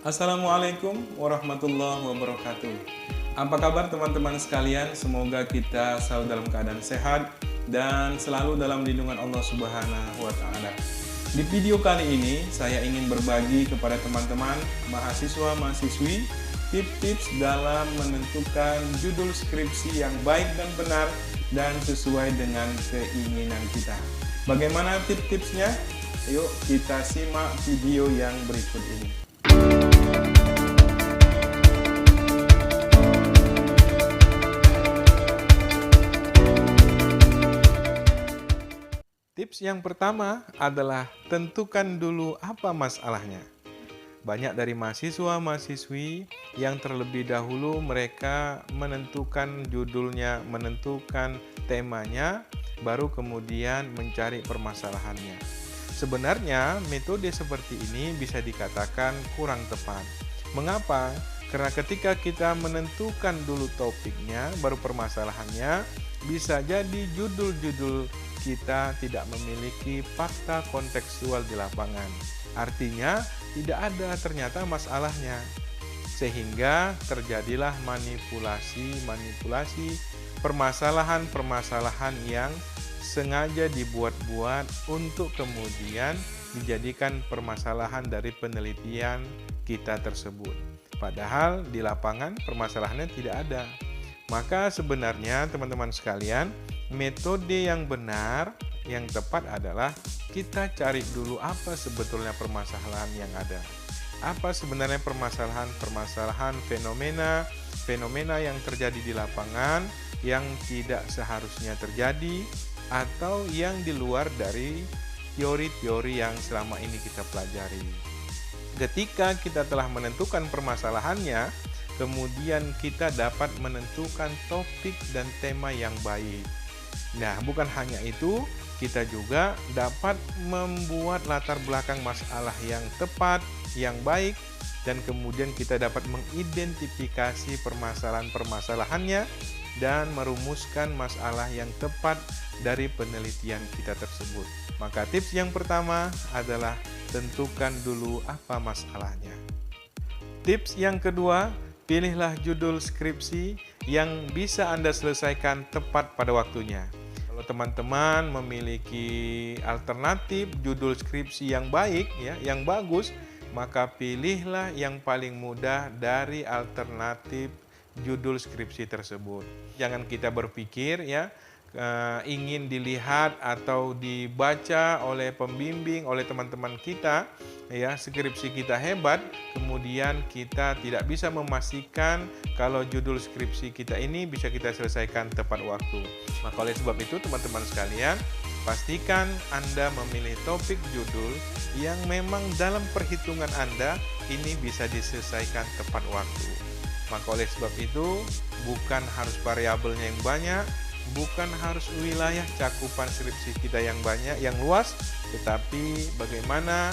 Assalamualaikum warahmatullahi wabarakatuh. Apa kabar teman-teman sekalian? Semoga kita selalu dalam keadaan sehat dan selalu dalam lindungan Allah Subhanahu wa Ta'ala. Di video kali ini, saya ingin berbagi kepada teman-teman mahasiswa-mahasiswi tips-tips dalam menentukan judul skripsi yang baik dan benar dan sesuai dengan keinginan kita. Bagaimana tips-tipsnya? Yuk kita simak video yang berikut ini. Tips yang pertama adalah tentukan dulu apa masalahnya. Banyak dari mahasiswa-mahasiswi yang terlebih dahulu mereka menentukan judulnya, menentukan temanya, baru kemudian mencari permasalahannya. Sebenarnya metode seperti ini bisa dikatakan kurang tepat. Mengapa? Karena ketika kita menentukan dulu topiknya, baru permasalahannya, bisa jadi judul-judul kita tidak memiliki fakta kontekstual di lapangan. Artinya, tidak ada ternyata masalahnya. Sehingga terjadilah manipulasi, permasalahan-permasalahan yang sengaja dibuat-buat untuk kemudian dijadikan permasalahan dari penelitian kita tersebut. Padahal di lapangan permasalahannya tidak ada. Maka sebenarnya teman-teman sekalian, metode yang benar, yang tepat adalah kita cari dulu apa sebetulnya permasalahan yang ada. Apa sebenarnya permasalahan fenomena yang terjadi di lapangan yang tidak seharusnya terjadi atau yang di luar dari teori-teori yang selama ini kita pelajari. Ketika kita telah menentukan permasalahannya, kemudian kita dapat menentukan topik dan tema yang baik. Nah, bukan hanya itu, kita juga dapat membuat latar belakang masalah yang tepat, yang baik, dan kemudian kita dapat mengidentifikasi permasalahan-permasalahannya dan merumuskan masalah yang tepat dari penelitian kita tersebut. Maka tips yang pertama adalah tentukan dulu apa masalahnya. Tips yang kedua, pilihlah judul skripsi yang bisa Anda selesaikan tepat pada waktunya. Kalau teman-teman memiliki alternatif judul skripsi yang baik, ya, yang bagus, maka pilihlah yang paling mudah dari alternatif judul skripsi tersebut. Jangan kita berpikir ingin dilihat atau dibaca oleh pembimbing, oleh teman-teman kita, ya, skripsi kita hebat, kemudian kita tidak bisa memastikan kalau judul skripsi kita ini bisa kita selesaikan tepat waktu. Maka oleh sebab itu teman-teman sekalian, pastikan Anda memilih topik judul yang memang dalam perhitungan Anda ini bisa diselesaikan tepat waktu. Maka oleh sebab itu, bukan harus variabelnya yang banyak, bukan harus wilayah cakupan skripsi kita yang banyak, yang luas, tetapi bagaimana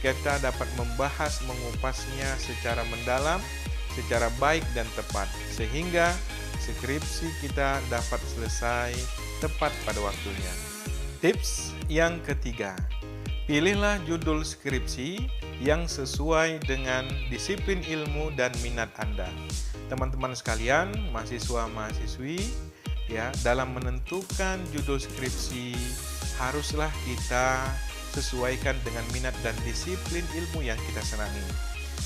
kita dapat membahas, mengupasnya secara mendalam, secara baik dan tepat, sehingga skripsi kita dapat selesai tepat pada waktunya. Tips yang ketiga, pilihlah judul skripsi yang sesuai dengan disiplin ilmu dan minat Anda. Teman-teman sekalian, mahasiswa-mahasiswi, ya, dalam menentukan judul skripsi haruslah kita sesuaikan dengan minat dan disiplin ilmu yang kita senangi.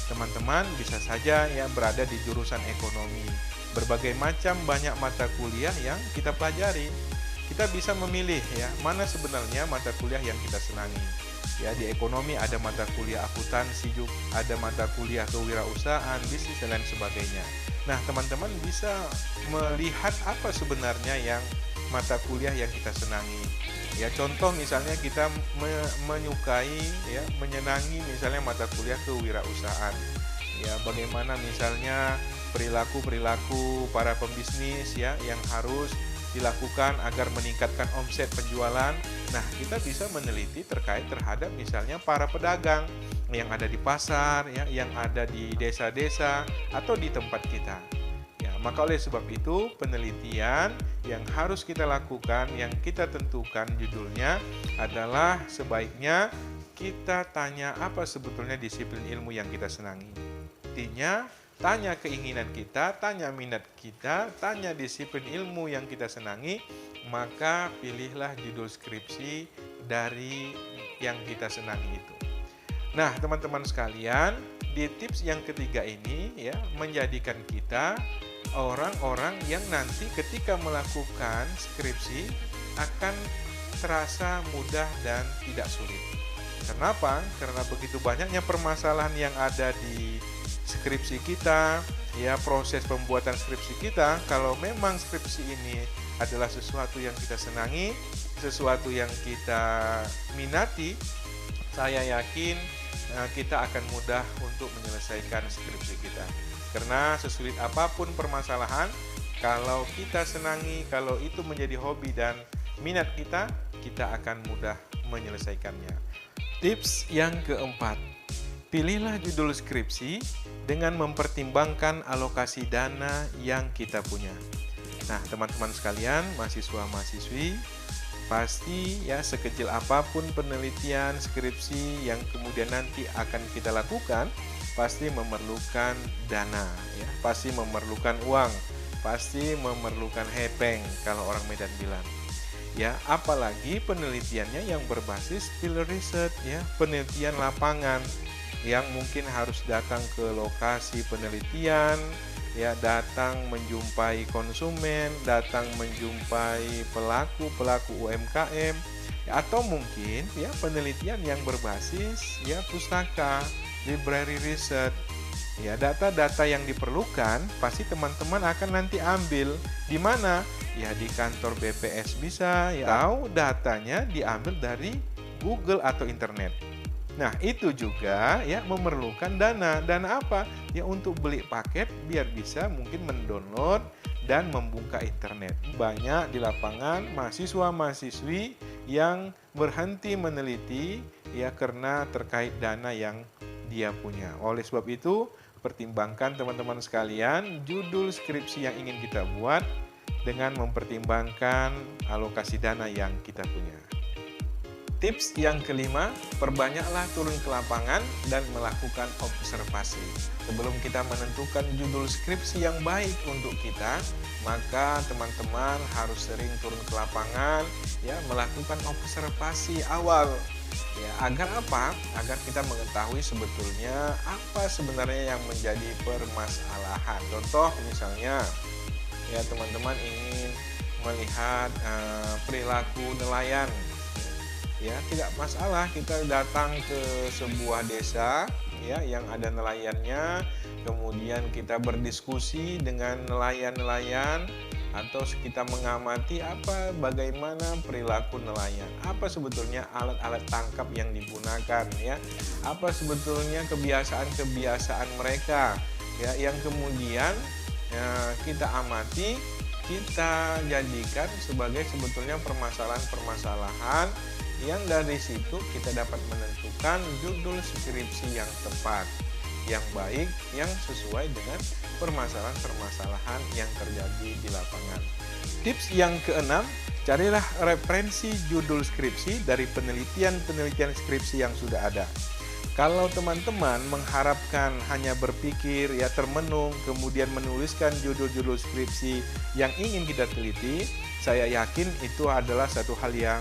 Teman-teman bisa saja berada di jurusan ekonomi, berbagai macam banyak mata kuliah yang kita pelajari. Kita bisa memilih mana sebenarnya mata kuliah yang kita senangi. Ya, di ekonomi ada mata kuliah akuntansi, ada mata kuliah kewirausahaan, bisnis dan lain sebagainya. Nah, teman-teman bisa melihat apa sebenarnya yang mata kuliah yang kita senangi. Ya, contoh misalnya kita menyukai, menyenangi misalnya mata kuliah kewirausahaan. Ya, bagaimana misalnya perilaku para pembisnis yang harus dilakukan agar meningkatkan omset penjualan. Nah, kita bisa meneliti terhadap misalnya para pedagang yang ada di pasar, yang ada di desa-desa atau di tempat kita. Ya, maka oleh sebab itu penelitian yang harus kita lakukan, yang kita tentukan judulnya adalah sebaiknya kita tanya apa sebetulnya disiplin ilmu yang kita senangi. Artinya, tanya keinginan kita, tanya minat kita, tanya disiplin ilmu yang kita senangi, maka pilihlah judul skripsi dari yang kita senangi itu. Nah, teman-teman sekalian, di tips yang ketiga ini ya menjadikan kita orang-orang yang nanti ketika melakukan skripsi akan terasa mudah dan tidak sulit. Kenapa? Karena begitu banyaknya permasalahan yang ada di skripsi kita, ya proses pembuatan skripsi kita. Kalau memang skripsi ini adalah sesuatu yang kita senangi, sesuatu yang kita minati, saya yakin kita akan mudah untuk menyelesaikan skripsi kita. Karena sesulit apapun permasalahan, kalau kita senangi, kalau itu menjadi hobi dan minat kita, kita akan mudah menyelesaikannya. Tips yang keempat, pilihlah judul skripsi dengan mempertimbangkan alokasi dana yang kita punya. Nah, teman-teman sekalian, mahasiswa-mahasiswi, pasti ya sekecil apapun penelitian skripsi yang kemudian nanti akan kita lakukan, pasti memerlukan dana, ya, pasti memerlukan uang, pasti memerlukan hepeng kalau orang Medan bilang. Ya, apalagi penelitiannya yang berbasis field research, ya, penelitian lapangan yang mungkin harus datang ke lokasi penelitian, ya, datang menjumpai konsumen, datang menjumpai pelaku UMKM, ya, atau mungkin ya penelitian yang berbasis ya pustaka, library research. Ya, data-data yang diperlukan pasti teman-teman akan nanti ambil di mana? Ya, di kantor BPS bisa, ya, atau datanya diambil dari Google atau internet. Nah, itu juga ya memerlukan dana. Dana apa? Ya untuk beli paket biar bisa mungkin mendownload dan membuka internet. Banyak di lapangan mahasiswa-mahasiswi yang berhenti meneliti ya karena terkait dana yang dia punya. Oleh sebab itu, pertimbangkan teman-teman sekalian judul skripsi yang ingin kita buat dengan mempertimbangkan alokasi dana yang kita punya. Tips yang kelima, perbanyaklah turun ke lapangan dan melakukan observasi. Sebelum kita menentukan judul skripsi yang baik untuk kita, maka teman-teman harus sering turun ke lapangan, ya, melakukan observasi awal. Ya, agar apa? Agar kita mengetahui sebetulnya apa sebenarnya yang menjadi permasalahan. Contoh misalnya, ya teman-teman ingin melihat perilaku nelayan. Ya, tidak masalah kita datang ke sebuah desa ya yang ada nelayannya, kemudian kita berdiskusi dengan nelayan-nelayan atau kita mengamati bagaimana perilaku nelayan. Apa sebetulnya alat-alat tangkap yang digunakan ya? Apa sebetulnya kebiasaan-kebiasaan mereka ya yang kemudian kita amati, kita jadikan sebagai sebetulnya permasalahan-permasalahan yang dari situ kita dapat menentukan judul skripsi yang tepat, yang baik, yang sesuai dengan permasalahan-permasalahan yang terjadi di lapangan. Tips yang keenam, carilah referensi judul skripsi dari penelitian-penelitian skripsi yang sudah ada. Kalau teman-teman mengharapkan hanya berpikir ya termenung kemudian menuliskan judul-judul skripsi yang ingin kita teliti, saya yakin itu adalah satu hal yang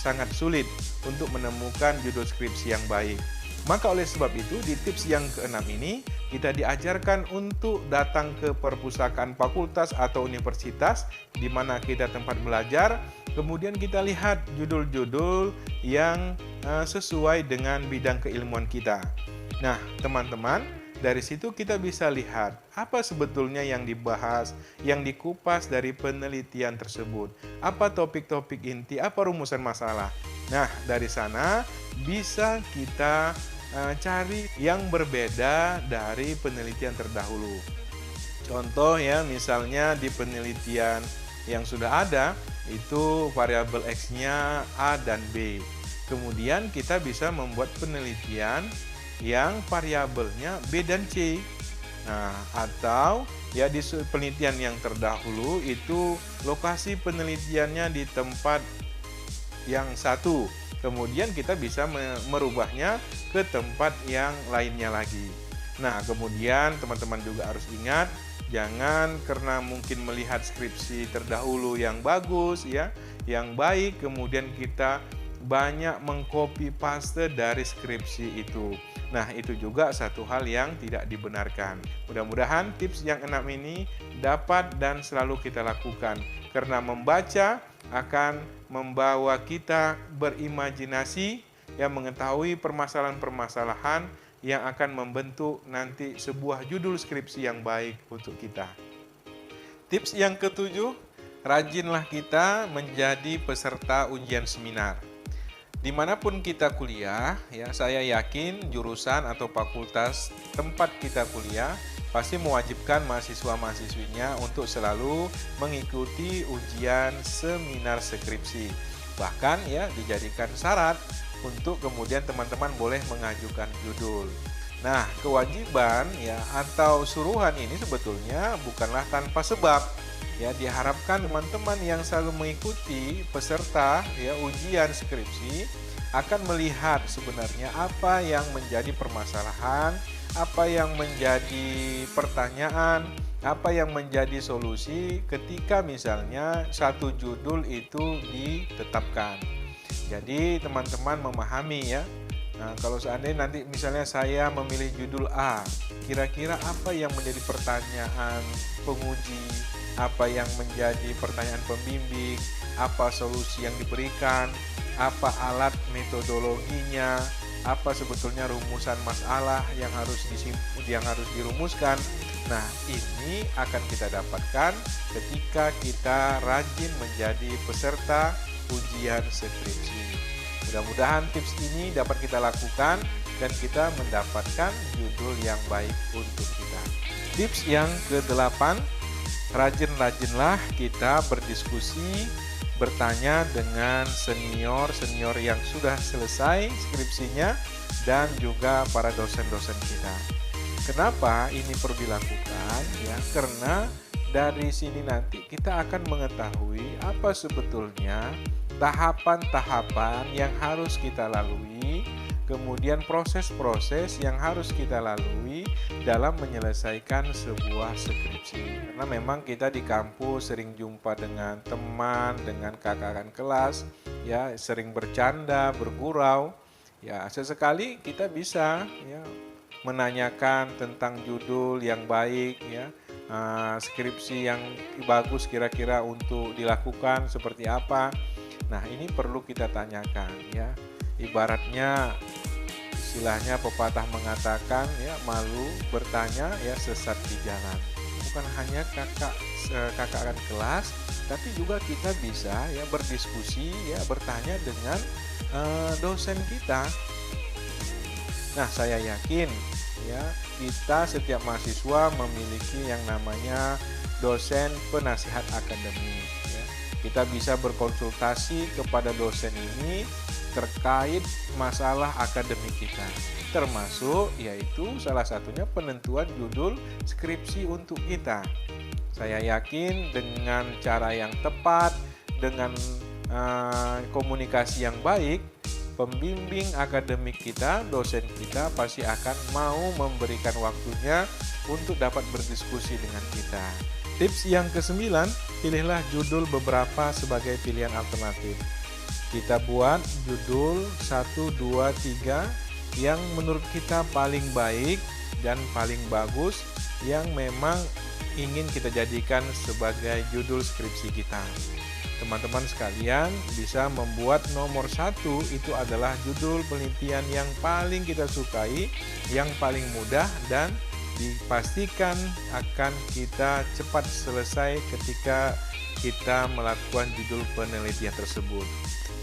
sangat sulit untuk menemukan judul skripsi yang baik. Maka oleh sebab itu di tips yang keenam ini kita diajarkan untuk datang ke perpustakaan fakultas atau universitas di mana kita tempat belajar, kemudian kita lihat judul-judul yang sesuai dengan bidang keilmuan kita. Nah, teman-teman, dari situ kita bisa lihat apa sebetulnya yang dibahas, yang dikupas dari penelitian tersebut. Apa topik-topik inti, apa rumusan masalah. Nah, dari sana bisa kita cari yang berbeda dari penelitian terdahulu. Contoh ya, misalnya di penelitian yang sudah ada, itu variabel X-nya A dan B. Kemudian kita bisa membuat penelitian yang variabelnya B dan C. Nah, atau ya di penelitian yang terdahulu itu lokasi penelitiannya di tempat yang satu, kemudian kita bisa merubahnya ke tempat yang lainnya lagi. Nah, kemudian teman-teman juga harus ingat, jangan karena mungkin melihat skripsi terdahulu yang bagus ya, yang baik, kemudian kita banyak mengcopy paste dari skripsi itu. Nah, itu juga satu hal yang tidak dibenarkan. Mudah-mudahan tips yang 6 ini dapat dan selalu kita lakukan, karena membaca akan membawa kita berimajinasi yang mengetahui permasalahan-permasalahan yang akan membentuk nanti sebuah judul skripsi yang baik untuk kita. Tips yang ketujuh, rajinlah kita menjadi peserta ujian seminar. Dimanapun kita kuliah, ya saya yakin jurusan atau fakultas tempat kita kuliah pasti mewajibkan mahasiswa-mahasiswinya untuk selalu mengikuti ujian seminar skripsi. Bahkan ya dijadikan syarat untuk kemudian teman-teman boleh mengajukan judul. Nah, kewajiban ya atau suruhan ini sebetulnya bukanlah tanpa sebab. Ya, diharapkan teman-teman yang selalu mengikuti peserta ya ujian skripsi akan melihat sebenarnya apa yang menjadi permasalahan, apa yang menjadi pertanyaan, apa yang menjadi solusi ketika misalnya satu judul itu ditetapkan. Jadi teman-teman memahami ya. Nah, kalau seandainya nanti misalnya saya memilih judul A, kira-kira apa yang menjadi pertanyaan penguji, apa yang menjadi pertanyaan pembimbing, apa solusi yang diberikan, apa alat metodologinya, apa sebetulnya rumusan masalah yang harus dirumuskan. Nah, ini akan kita dapatkan ketika kita rajin menjadi peserta ujian skripsi. Mudah-mudahan tips ini dapat kita lakukan dan kita mendapatkan judul yang baik untuk kita. Tips yang ke-8, rajin-rajinlah kita berdiskusi, bertanya dengan senior-senior yang sudah selesai skripsinya dan juga para dosen-dosen kita. Kenapa ini perlu dilakukan? Ya, karena dari sini nanti kita akan mengetahui apa sebetulnya tahapan-tahapan yang harus kita lalui, kemudian proses-proses yang harus kita lalui dalam menyelesaikan sebuah skripsi. Karena memang kita di kampus sering jumpa dengan teman, dengan kakak kelas, ya sering bercanda, bergurau. Ya, sesekali kita bisa ya menanyakan tentang judul yang baik ya. Skripsi yang bagus kira-kira untuk dilakukan seperti apa. Nah, ini perlu kita tanyakan ya. Ibaratnya istilahnya pepatah mengatakan ya, malu bertanya ya sesat di jalan. Bukan hanya kakak kelas, tapi juga kita bisa ya berdiskusi ya, bertanya dengan dosen kita. Nah, saya yakin ya kita setiap mahasiswa memiliki yang namanya dosen penasihat akademik ya. Kita bisa berkonsultasi kepada dosen ini terkait masalah akademik kita, termasuk yaitu salah satunya penentuan judul skripsi untuk kita. Saya yakin dengan cara yang tepat, dengan komunikasi yang baik, pembimbing akademik kita, dosen kita pasti akan mau memberikan waktunya untuk dapat berdiskusi dengan kita. Tips yang ke-9, pilihlah judul beberapa sebagai pilihan alternatif. Kita buat judul 1, 2, 3 yang menurut kita paling baik dan paling bagus, yang memang ingin kita jadikan sebagai judul skripsi kita. Teman-teman sekalian bisa membuat nomor 1 itu adalah judul penelitian yang paling kita sukai, yang paling mudah dan dipastikan akan kita cepat selesai ketika kita melakukan judul penelitian tersebut.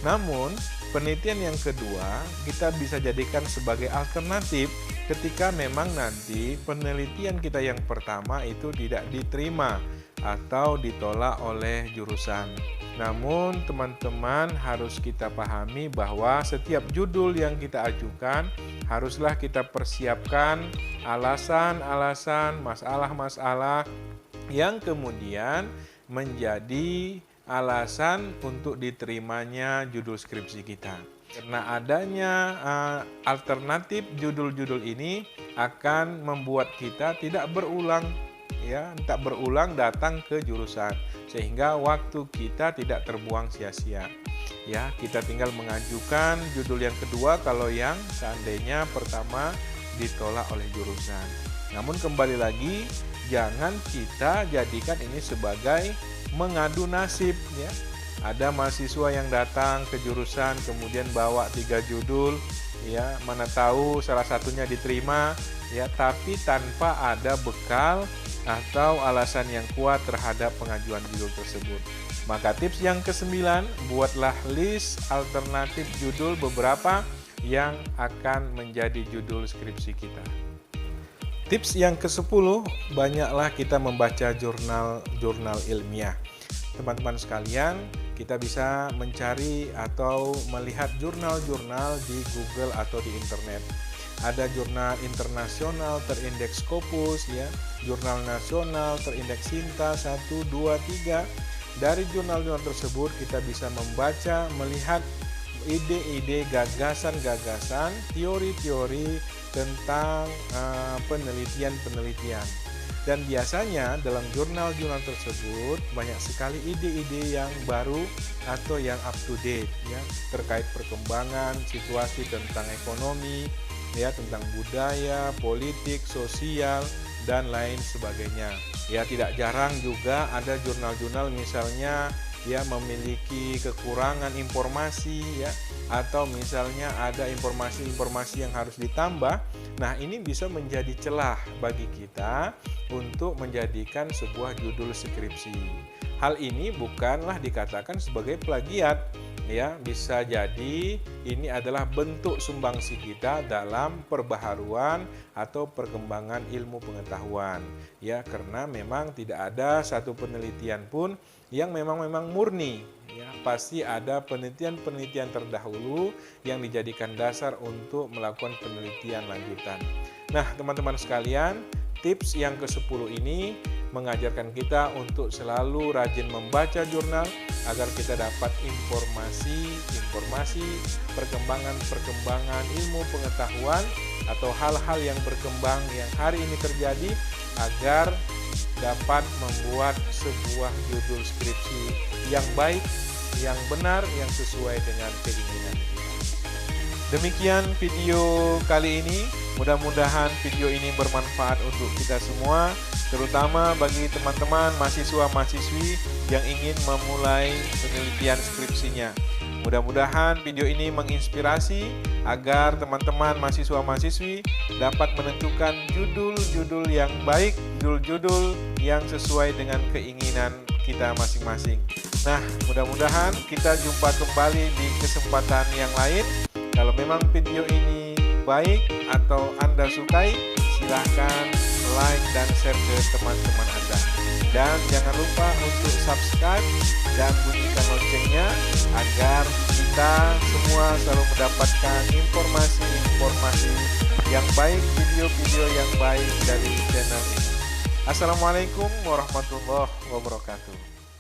Namun, penelitian yang kedua kita bisa jadikan sebagai alternatif ketika memang nanti penelitian kita yang pertama itu tidak diterima atau ditolak oleh jurusan. Namun teman-teman harus kita pahami bahwa setiap judul yang kita ajukan haruslah kita persiapkan alasan-alasan, masalah-masalah yang kemudian menjadi alasan untuk diterimanya judul skripsi kita. Karena adanya alternatif judul-judul ini akan membuat kita tidak berulang datang ke jurusan, sehingga waktu kita tidak terbuang sia-sia. Ya, kita tinggal mengajukan judul yang kedua kalau yang seandainya pertama ditolak oleh jurusan. Namun kembali lagi, jangan kita jadikan ini sebagai mengadu nasib ya. Ada mahasiswa yang datang ke jurusan kemudian bawa 3 judul ya, mana tahu salah satunya diterima ya, tapi tanpa ada bekal atau alasan yang kuat terhadap pengajuan judul tersebut. Maka tips yang ke-9, buatlah list alternatif judul beberapa yang akan menjadi judul skripsi kita. Tips yang ke-10, banyaklah kita membaca jurnal ilmiah. Teman-teman sekalian, kita bisa mencari atau melihat jurnal-jurnal di Google atau di internet. Ada jurnal internasional terindeks Scopus ya, jurnal nasional terindeks Sinta 1, 2, 3. Dari jurnal-jurnal tersebut kita bisa membaca, melihat ide-ide, gagasan-gagasan, teori-teori tentang penelitian-penelitian. Dan biasanya dalam jurnal-jurnal tersebut banyak sekali ide-ide yang baru atau yang up to date ya, terkait perkembangan situasi tentang ekonomi ya, tentang budaya, politik, sosial dan lain sebagainya. Ya, tidak jarang juga ada jurnal-jurnal misalnya ya memiliki kekurangan informasi ya, atau misalnya ada informasi-informasi yang harus ditambah. Nah, ini bisa menjadi celah bagi kita untuk menjadikan sebuah judul skripsi. Hal ini bukanlah dikatakan sebagai plagiat ya, bisa jadi ini adalah bentuk sumbangsi kita dalam perbaharuan atau perkembangan ilmu pengetahuan ya, karena memang tidak ada satu penelitian pun yang memang murni ya, pasti ada penelitian-penelitian terdahulu yang dijadikan dasar untuk melakukan penelitian lanjutan. Nah, teman-teman sekalian, tips yang ke-10 ini mengajarkan kita untuk selalu rajin membaca jurnal agar kita dapat informasi perkembangan ilmu pengetahuan atau hal-hal yang berkembang yang hari ini terjadi, agar dapat membuat sebuah judul skripsi yang baik, yang benar, yang sesuai dengan keinginan kita. Demikian video kali ini. Mudah-mudahan video ini bermanfaat untuk kita semua, terutama bagi teman-teman mahasiswa-mahasiswi yang ingin memulai penelitian skripsinya. Mudah-mudahan video ini menginspirasi agar teman-teman mahasiswa-mahasiswi dapat menentukan judul-judul yang baik, judul-judul yang sesuai dengan keinginan kita masing-masing. Nah, mudah-mudahan kita jumpa kembali di kesempatan yang lain. Kalau memang video ini baik atau Anda sukai, silahkan like dan share ke teman-teman Anda. Dan jangan lupa untuk subscribe dan bunyikan loncengnya agar kita semua selalu mendapatkan informasi-informasi yang baik, video-video yang baik dari channel ini. Assalamualaikum warahmatullahi wabarakatuh.